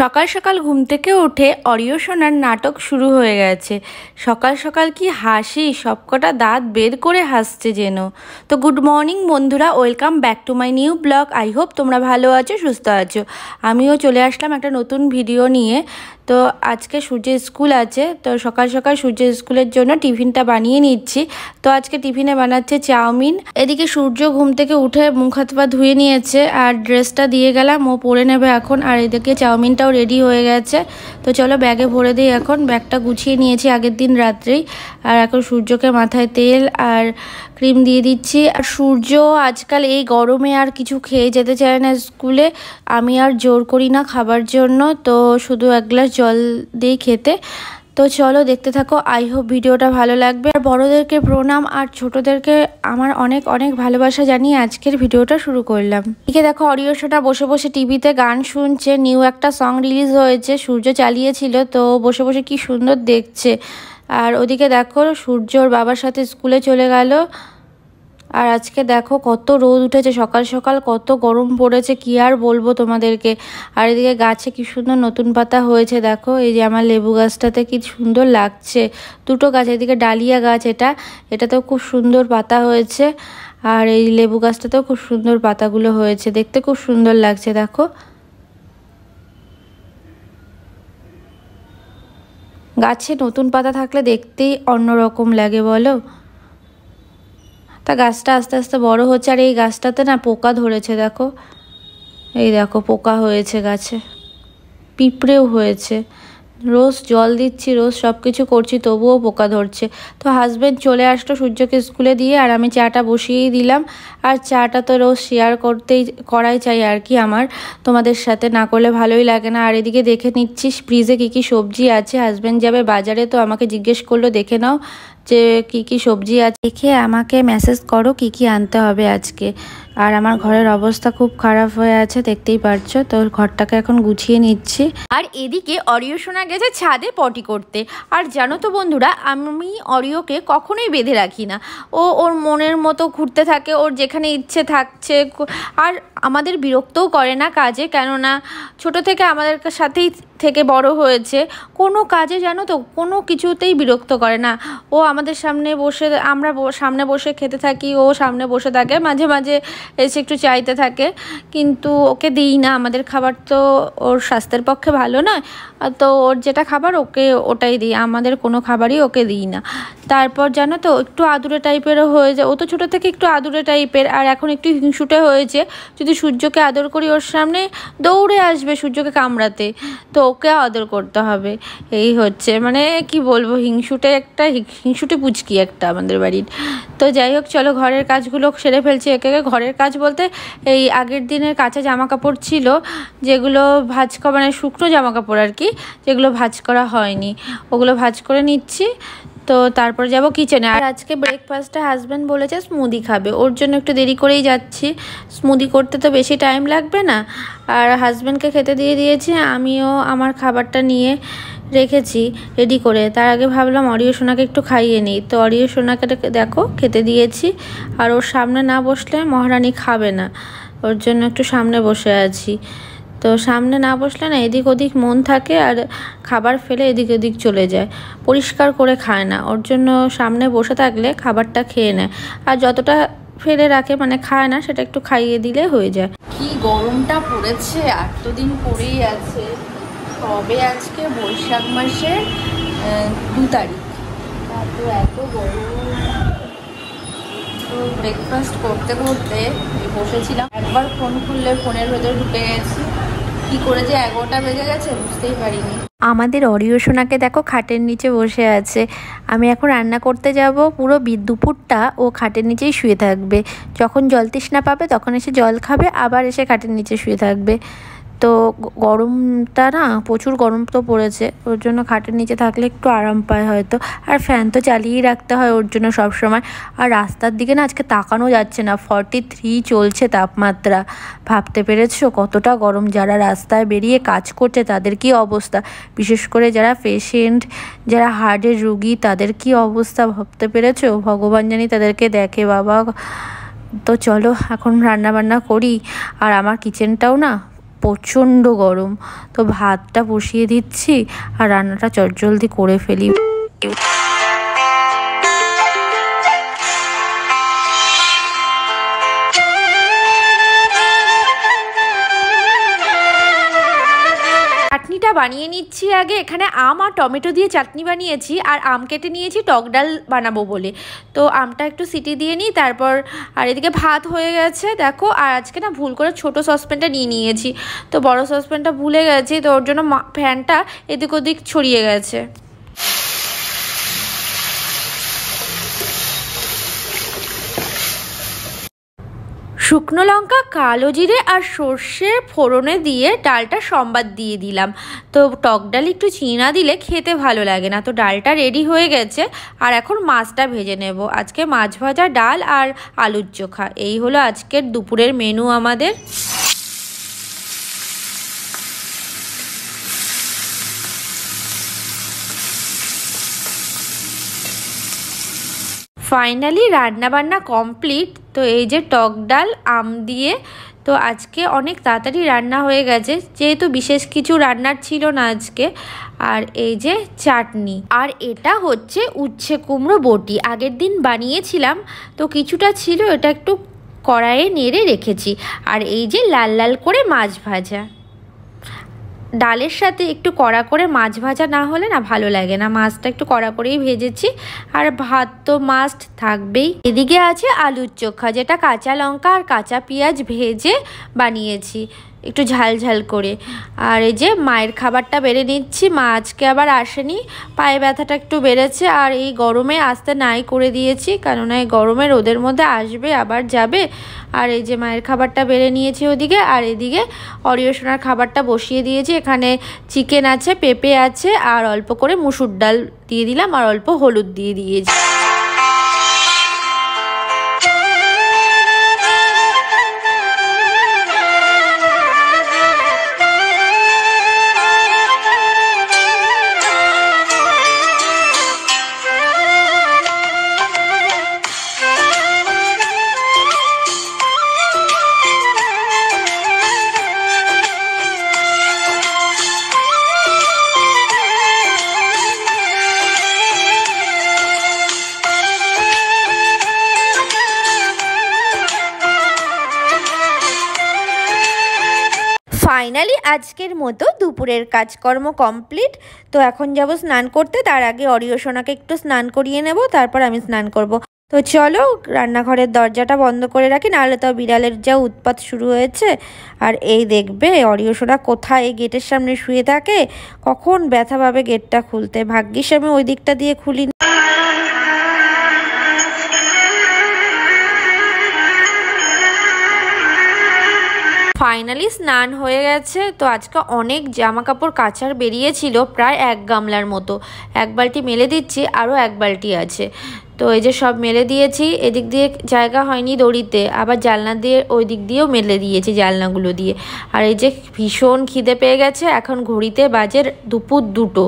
সকাল সকাল ঘুম থেকে উঠে অরিয় সোনার নাটক শুরু হয়ে গেছে। সকাল সকাল কি হাসি, সবকটা দাঁত বের করে হাসছে যেন। তো গুড মর্নিং বন্ধুরা, welcome back to my new blog. I hope তোমরা ভালো আছো, সুস্থ আছো। আমিও চলে আসলাম একটা নতুন ভিডিও নিয়ে। তো আজকে সূর্যের স্কুল আছে, তো সকাল সকাল সূর্যের স্কুলের জন্য টিফিনটা বানিয়ে নিচ্ছি। তো আজকে টিফিনে বানাচ্ছে চাউমিন। এদিকে সূর্য ঘুম থেকে উঠে মুখ হাত পা ধুয়ে নিয়েছে আর ড্রেসটা দিয়ে গেলাম, ও পরে নেবে এখন। আর এদিকে চাউমিনটাও রেডি হয়ে গেছে। তো চলো ব্যাগে ভরে দিই এখন। ব্যাগটা গুছিয়ে নিয়েছি আগের দিন রাত্রেই। আর এখন সূর্যকে মাথায় তেল আর ক্রিম দিয়ে দিচ্ছি। আর সূর্য আজকাল এই গরমে আর কিছু খেয়ে যেতে চায় না স্কুলে। আমি আর জোর করি না খাবার জন্য, তো শুধু এক গ্লাস জল দিই খেতে। তো চলো দেখতে থাকো, আই হোপ ভিডিওটা ভালো লাগবে। আর বড়োদেরকে প্রণাম আর ছোটোদেরকে আমার অনেক অনেক ভালোবাসা জানিয়ে আজকের ভিডিওটা শুরু করলাম। এদিকে দেখো অরিয় সোনা বসে বসে টিভিতে গান শুনছে। নিউ একটা সং রিলিজ হয়েছে, সূর্য চালিয়েছিল, তো বসে বসে কি সুন্দর দেখছে। আর ওদিকে দেখো সূর্যর বাবার সাথে স্কুলে চলে গেল। আর আজকে দেখো কত রোদ উঠেছে, সকাল সকাল কত গরম পড়েছে, কি আর বলবো তোমাদেরকে। আর এদিকে গাছে কি সুন্দর নতুন পাতা হয়েছে দেখো। এই যে আমার লেবু গাছটাতে কি সুন্দর লাগছে, দুটো গাছ। এদিকে ডালিয়া গাছ, এটাতেও খুব সুন্দর পাতা হয়েছে। আর এই লেবু গাছটাতেও খুব সুন্দর পাতাগুলো হয়েছে, দেখতে খুব সুন্দর লাগছে দেখো। গাছে নতুন পাতা থাকলে দেখতেই অন্যরকম লাগে বলো। তা গাছটা আস্তে আস্তে বড় হচ্ছে। আর এই গাছটাতে না পোকা ধরেছে দেখো, এই দেখো পোকা হয়েছে গাছে, পিঁপড়েও হয়েছে। রোজ জল দিচ্ছি, রোজ সব কিছু করছি, তবুও পোকা ধরছে। তো হাজব্যান্ড চলে আসলো সূর্যকে স্কুলে দিয়ে, আর আমি চাটা বসিয়েই দিলাম। আর চাটা তো রোজ শেয়ার করাই চাই আর কি আমার, তোমাদের সাথে না করলে ভালোই লাগে না। আর এদিকে দেখে নিচ্ছি ফ্রিজে কী কী সবজি আছে। হাজব্যান্ড যাবে বাজারে, তো আমাকে জিজ্ঞেস করলো দেখে নাও যে কি কি সবজি আছে, দেখে আমাকে মেসেজ করো কি কি আনতে হবে আজকে। আর আমার ঘরের অবস্থা খুব খারাপ হয়ে আছে, দেখতেই পারছো। তো ঘরটাকে এখন গুছিয়ে নিচ্ছি। আর এদিকে অরিয় সোনা গেছে ছাদে পটি করতে। আর জানো তো বন্ধুরা, আমি অরিয়কে কখনোই বেঁধে রাখি না। ওর মনের মতো ঘুরতে থাকে, ওর যেখানে ইচ্ছে থাকছে। আর আমাদের বিরক্তও করে না কাজে, কেননা ছোট থেকে আমাদের সাথেই থেকে বড় হয়েছে। কোনো কাজে জানো তো কোনো কিছুতেই বিরক্ত করে না। ও আমাদের সামনে বসে, আমরা সামনে বসে খেতে থাকি, ও সামনে বসে থাকে, মাঝে মাঝে এসে একটু চাইতে থাকে, কিন্তু ওকে দিই না। আমাদের খাবার তো ওর স্বাস্থ্যের পক্ষে ভালো নয়, তো ওর যেটা খাবার ওকে ওটাই দিই, আমাদের কোনো খাবারই ওকে দিই না। তারপর জানো তো একটু আদুরে টাইপেরও হয়ে যায়। ও তো ছোটো থেকে একটু আদুরে টাইপের, আর এখন একটু হিংসুটে হয়েছে। যদি সূর্যকে আদর করি ওর সামনে দৌড়ে আসবে সূর্যকে কামড়াতে, তো ওকে আদর করতে হবে। এই হচ্ছে মানে কি বলবো, হিংসুটে পুচকি একটা আমাদের বাড়ির। তো যাই হোক চলো ঘরের কাজগুলো সেরে ফেলছি একে একে। ঘরের কাজ বলতে এই আগের দিনের কাঁচা জামা কাপড় ছিল, যেগুলো ভাঁজ করা, মানে শুকনো জামা কাপড় আর কি, যেগুলো ভাঁজ করা হয়নি, ওগুলো ভাঁজ করে নিচ্ছি। তো তারপর যাব কিচেনে। আর আজকে ব্রেকফাস্টে হাজব্যান্ড বলেছে স্মুদি খাবে, ওর জন্য একটু দেরি করেই যাচ্ছি। স্মুদি করতে তো বেশি টাইম লাগবে না। আর হাজব্যান্ডকে খেতে দিয়ে দিয়েছি, আমিও আমার খাবারটা নিয়ে রেখেছি রেডি করে। তার আগে ভাবলাম অরিয় সোনাকে একটু খাইয়ে নিই। তো অরিয় সোনাকে দেখো খেতে দিয়েছি। আর ওর সামনে না বসলে মহারানী খাবে না, ওর জন্য একটু সামনে বসে আছি। তো সামনে না বসলে না এদিক ওদিক মন থাকে, আর খাবার ফেলে এদিক ওদিক চলে যায়, পরিষ্কার করে খায় না। ওর জন্য সামনে বসে থাকলে খাবারটা খেয়ে নেয়, আর যতটা ফেলে রাখে মানে খায় না, সেটা একটু খাইয়ে দিলে হয়ে যায়। কি গরমটা পড়েছে, 8 দিন পরেই আছে। তবে আজকে বৈশাখ মাসের 2 তারিখ, তো এত গরম। তো ব্রেকফাস্ট করতে করতে বসেছিলাম, একবার ফোন খুললে ফোনের ভেতরে ঢুকে গেছি। কি করে যে 11টা বেজে গেছে বুঝতেই পারিনি। আমাদের অরিয় সোনাকে দেখো খাটের নিচে বসে আছে। আমি এখন রান্না করতে যাব, পুরো দুপুরটা ও খাটের নিচেই শুয়ে থাকবে। যখন জল তৃষ্ণা পাবে তখন এসে জল খাবে, আবার এসে খাটের নিচে শুয়ে থাকবে। তো গরমটা না প্রচুর গরম তো পড়েছে, ওর জন্য খাটের নিচে থাকলে একটু আরাম পায় হয়তো। আর ফ্যান তো চালিয়েই রাখতে হয় ওর জন্য সব সময়। আর রাস্তার দিকে না আজকে তাকানো যাচ্ছে না, 43 চলছে তাপমাত্রা। ভাবতে পেরেছো কতটা গরম? যারা রাস্তায় বেরিয়ে কাজ করছে তাদের কি অবস্থা, বিশেষ করে যারা পেশেন্ট, যারা হার্টের রুগী, তাদের কি অবস্থা ভাবতে পেরেছো? ভগবান জানি তাদেরকে দেখে বাবা। তো চলো এখন রান্না বান্না করি। আর আমার কিচেনটাও না প্রচণ্ড গরম। তো ভাতটা বসিয়ে দিচ্ছি আর রান্নাটা চটজলদি করে ফেলি। চাটনিটা বানিয়ে নিচ্ছি আগে। এখানে আম আর টমেটো দিয়ে চাটনি বানিয়েছি, আর আম কেটে নিয়েছি টক ডাল বানাবো বলে। তো আমটা একটু সিটি দিয়ে নিই তারপর। আর এদিকে ভাত হয়ে গেছে দেখো। আর আজকে না ভুল করে ছোট সসপ্যানটা নিয়ে নিয়েছি, তো বড় সসপ্যানটা ভুলে গেছি, তো ওর জন্য ফ্যানটা এদিক ওদিক ছড়িয়ে গেছে। শুকনো লঙ্কা, কালো জিরে আর সর্ষে ফোড়নে দিয়ে ডালটা সম্বাদ দিয়ে দিলাম। তো টক ডাল একটু চিনা দিলে খেতে ভালো লাগে না। তো ডালটা রেডি হয়ে গেছে, আর এখন মাছটা ভেজে নেব। আজকে মাছ ভাজা, ডাল আর আলুর চোখা, এই হলো আজকের দুপুরের মেনু আমাদের। ফাইনালি রান্নাবান্না কমপ্লিট। তো এই যে টক ডাল আম দিয়ে, তো আজকে অনেক তাড়াতাড়ি রান্না হয়ে গেছে যেহেতু বিশেষ কিছু রান্নার ছিল না আজকে। আর এই যে চাটনি, আর এটা হচ্ছে উচ্ছে কুমড়ো বটি, আগের দিন বানিয়েছিলাম তো কিছুটা ছিল, এটা একটু কড়াইয়ে নেড়ে রেখেছি। আর এই যে লাল লাল করে মাছ ভাজা, ডালের সাথে একটু কড়া করে মাছ ভাজা না হলে না ভালো লাগে না, মাছটা একটু কড়া করেই ভেজেছি। আর ভাত তো মাস্ট থাকবেই। এদিকে আছে আলুর চোখা, যেটা কাঁচা লঙ্কা আর কাঁচা পেঁয়াজ ভেজে বানিয়েছি একটু ঝাল ঝাল করে। আর এই যে মায়ের খাবারটা বেড়ে নিচ্ছি, মা আজকে আবার আসেনি, পায়ে ব্যথাটা একটু বেড়েছে। আর এই গরমে আসতে নাই করে দিয়েছি, কেননা এই গরমে রোদের মধ্যে আসবে আবার যাবে। আর এই যে মায়ের খাবারটা বেড়ে নিয়েছি ওদিকে। আর এদিকে অরিও সোনার খাবারটা বসিয়ে দিয়েছি। এখানে চিকেন আছে, পেঁপে আছে, আর অল্প করে মুসুর ডাল দিয়ে দিলাম, আর অল্প হলুদ দিয়ে দিয়েছি। ফাইনালি আজকের মতো দুপুরের কাজকর্ম কমপ্লিট। তো এখন যাব স্নান করতে, তার আগে অরিও সোনাকে একটু স্নান করিয়ে নেব, তারপর আমি স্নান করব। তো চলো রান্নাঘরের দরজাটা বন্ধ করে রাখি, নাহলে তো বিড়ালের যা উৎপাত শুরু হয়েছে। আর এই দেখবে অরিও সোনা কোথায় এই গেটের সামনে শুয়ে থাকে, কখন ব্যথা পাবে গেটটা খুলতে। ভাগ্যিস আমি ওই দিকটা দিয়ে খুলি। ফাইনালি স্নান হয়ে গেছে। তো আজকে অনেক জামা কাপড় কাচার বেরিয়েছিল, প্রায় 1 গামলার মতো। 1 বালতি মেলে দিচ্ছি, আরও 1 বালতি আছে। তো এই যে সব মেলে দিয়েছি, এদিক দিয়ে জায়গা হয়নি দড়িতে, আবার জানলা দিয়ে ওই দিক দিয়েও মেলে দিয়েছি জানলাগুলো দিয়ে। আর এই যে ভীষণ খিদে পেয়ে গেছে, এখন ঘড়িতে বাজে দুপুর 2টো।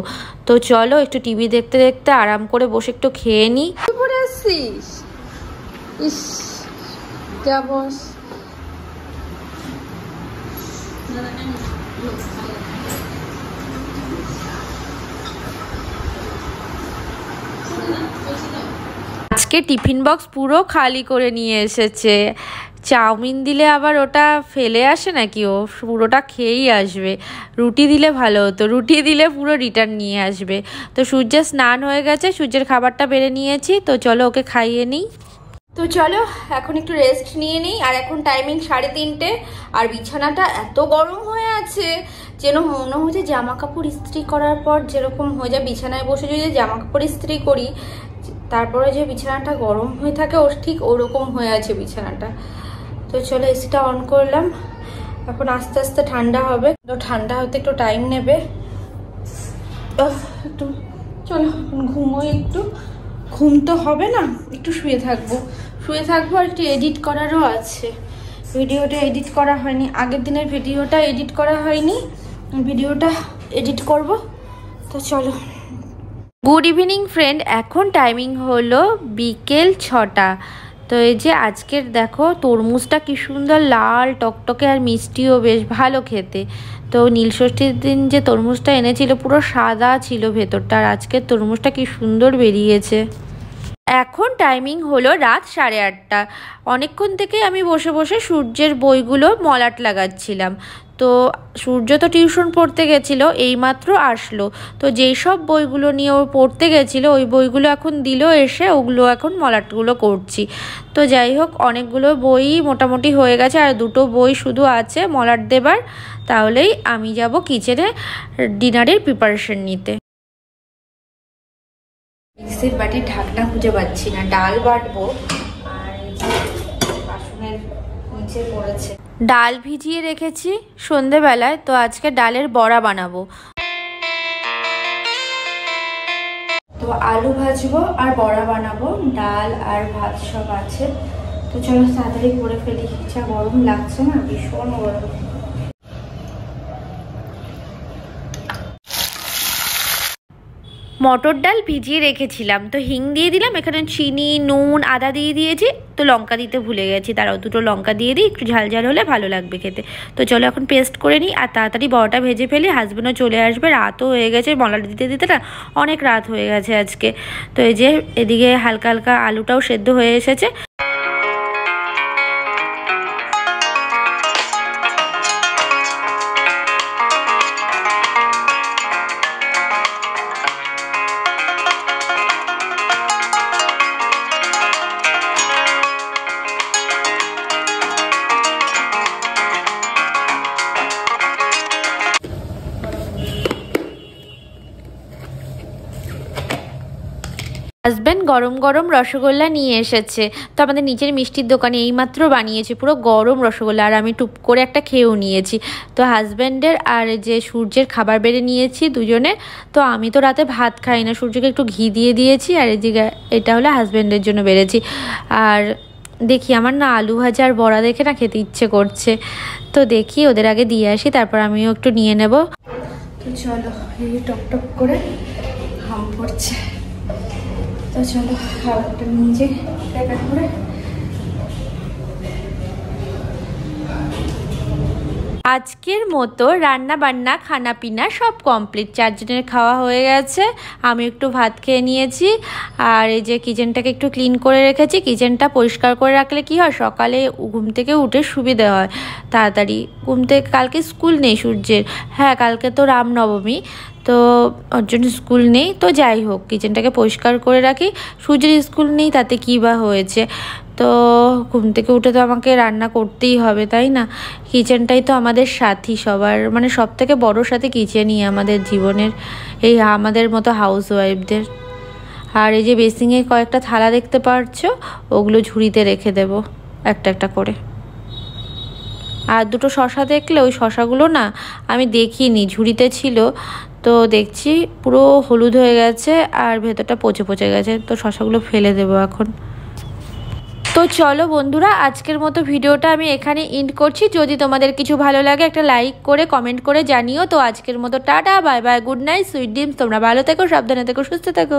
তো চলো একটু টিভি দেখতে দেখতে আরাম করে বসে একটু খেয়ে নিই। আজকে টিফিন বক্স পুরো খালি করে নিয়ে এসেছে। চাউমিন দিলে আবার ওটা ফেলে আসে নাকি, ও পুরোটা খেয়েই আসবে। রুটি দিলে ভালো হতো, রুটি দিলে পুরো রিটার্ন নিয়ে আসবে। তো সূর্যের স্নান হয়ে গেছে, সূর্যের খাবারটা বেড়ে নিয়েছি। তো চলো ওকে খাইয়ে নিই। তো চলো এখন একটু রেস্ট নিয়ে নিই। আর এখন টাইমিং 3:30। আর বিছানাটা এত গরম হয়ে আছে যেন মনে হচ্ছে জামা কাপড় ইস্ত্রি করার পর যেরকম হয়ে যায়, বিছানায় বসে যদি জামা কাপড় ইস্ত্রি করি তারপরে যে বিছানাটা গরম হয়ে থাকে, ওর ঠিক ওরকম হয়ে আছে বিছানাটা। তো চলো এসিটা অন করলাম, এখন আস্তে আস্তে ঠান্ডা হবে। তো ঠান্ডা হতে একটু টাইম নেবে। একটু চলো ঘুমোই একটু। ঘুম তো হবে না, একটু শুয়ে থাকবো আর একটু এডিট করারও আছে। ভিডিওটা এডিট করা হয়নি, আগের দিনের ভিডিওটা এডিট করা হয়নি, ভিডিওটা এডিট করব। তো চলো। গুড ইভিনিং ফ্রেন্ড, এখন টাইমিং হলো বিকেল 6টা। তো তো এই যে আজকের দেখো তরমুজটা কি সুন্দর লাল টকটকে আর মিষ্টিও বেশ ভালো খেতে। তো নীলষষ্ঠীর দিন যে তরমুজটা এনেছিল পুরো সাদা ছিল ভেতরটা, আর আজকের তরমুজটা কি সুন্দর বেরিয়েছে। এখন টাইমিং হলো রাত 8:30। অনেকক্ষণ থেকে আমি বসে বসে সূর্যের বইগুলো মলাট লাগাচ্ছিলাম। তো সূর্য তো টিউশন পড়তে গেছিলো, এইমাত্র আসলো। তো যেই সব বইগুলো নিয়ে ও পড়তে গেছিলো ওই বইগুলো এখন দিল এসে, ওগুলো এখন মলাটগুলো করছি। তো যাই হোক, অনেকগুলো বই মোটামুটি হয়ে গেছে, আর দুটো বই শুধু আছে মলাট দেবার। তাহলেই আমি যাব কিচেনে ডিনারের প্রিপারেশন নিতে। মিক্সির বাটির ঢাকনা খুঁজে পাচ্ছি না, ডাল বাটবো আর বাসনের নিচে পড়েছে। ডাল ভিজিয়ে রেখেছি সন্ধেবেলায়, তো আজকে ডালের বড়া বানাবো। তো আলু ভাজবো আর বড়া বানাবো, ডাল আর ভাত সব আছে। তো চলো তাড়াতাড়ি করে ফেলি, যা গরম লাগছে না, ভীষণ গরম। মটর ডাল ভিজিয়ে রেখেছিলাম, তো হিং দিয়ে দিলাম, এখানে চিনি নুন আদা দিয়ে দিয়েছি। তো লঙ্কা দিতে ভুলে গেছি, তারাও দুটো লঙ্কা দিয়ে দিই, একটু ঝাল ঝাল হলে ভালো লাগবে খেতে। তো চলো এখন পেস্ট করে নিই আর তাড়াতাড়ি বড়াটা ভেজে ফেলি। হাজব্যান্ডও চলে আসবে, রাতও হয়ে গেছে, মলাট দিতে দিতে না অনেক রাত হয়ে গেছে আজকে। তো এই যে এদিকে হালকা হালকা আলুটাও সেদ্ধ হয়ে এসেছে। হাজব্যান্ড গরম গরম রসগোল্লা নিয়ে এসেছে। তো আমাদের নিচের মিষ্টির দোকানে এইমাত্র বানিয়েছে পুরো গরম রসগোল্লা, আর আমি টুপ করে একটা খেয়েও নিয়েছি। তো হাজব্যান্ডের আর যে সূর্যের খাবার বেড়ে নিয়েছি দুজনে। তো আমি তো রাতে ভাত খাই না, সূর্যকে একটু ঘি দিয়ে দিয়েছি, আর এদিকে এটা হলো হাজব্যান্ডের জন্য বেড়েছি। আর দেখি আমার না আলু ভাজা আর বড়া দেখে না খেতে ইচ্ছে করছে। তো দেখি ওদের আগে দিয়ে আসি, তারপর আমিও একটু নিয়ে নেব। তো চলো, এই টক টক করে ঘাম পড়ছে। তো চলো খাবারটা নিজে প্যাকেট করে। আজকের মতো রান্না বান্না খানা পিনা সব কমপ্লিট, 4 জনের খাওয়া হয়ে গেছে। আমি একটু ভাত খেয়ে নিয়েছি, আর এই যে কিচেনটাকে একটু ক্লিন করে রেখেছি। কিচেনটা পরিষ্কার করে রাখলে কি হয়, সকালে ঘুম থেকে উঠে সুবিধে হয় তাড়াতাড়ি। ঘুম থেকে কালকে স্কুল নেই সূর্যের, হ্যাঁ কালকে তো রামনবমী, তো ওর জন্য স্কুল নেই। তো যাই হোক, কিচেনটাকে পরিষ্কার করে রাখি। সূর্যের স্কুল নেই তাতে কী বা হয়েছে, তো ঘুম থেকে উঠে তো আমাকে রান্না করতেই হবে, তাই না? কিচেনটাই তো আমাদের সাথী সবার, মানে সব থেকে বড়ো সাথী কিচেনই আমাদের জীবনের, এই আমাদের মতো হাউস ওয়াইফদের। আর এই যে বেসিংয়ে কয়েকটা থালা দেখতে পাচ্ছো, ওগুলো ঝুড়িতে রেখে দেব একটা একটা করে। আর দুটো শশা দেখলে, ওই শশাগুলো না আমি দেখিনি, ঝুড়িতে ছিল, তো দেখছি পুরো হলুদ হয়ে গেছে আর ভেতরটা পচে পচে গেছে। তো শশাগুলো ফেলে দেবো এখন। তো চলো বন্ধুরা, আজকের মতো ভিডিওটা আমি এখানে এন্ড করছি। যদি তোমাদের কিছু ভালো লাগে একটা লাইক করে কমেন্ট করে জানিও। তো আজকের মতো tata, bye bye, good night, sweet dreams. তোমরা ভালো থেকো, সাবধানে থেকো, সুস্থ থেকো।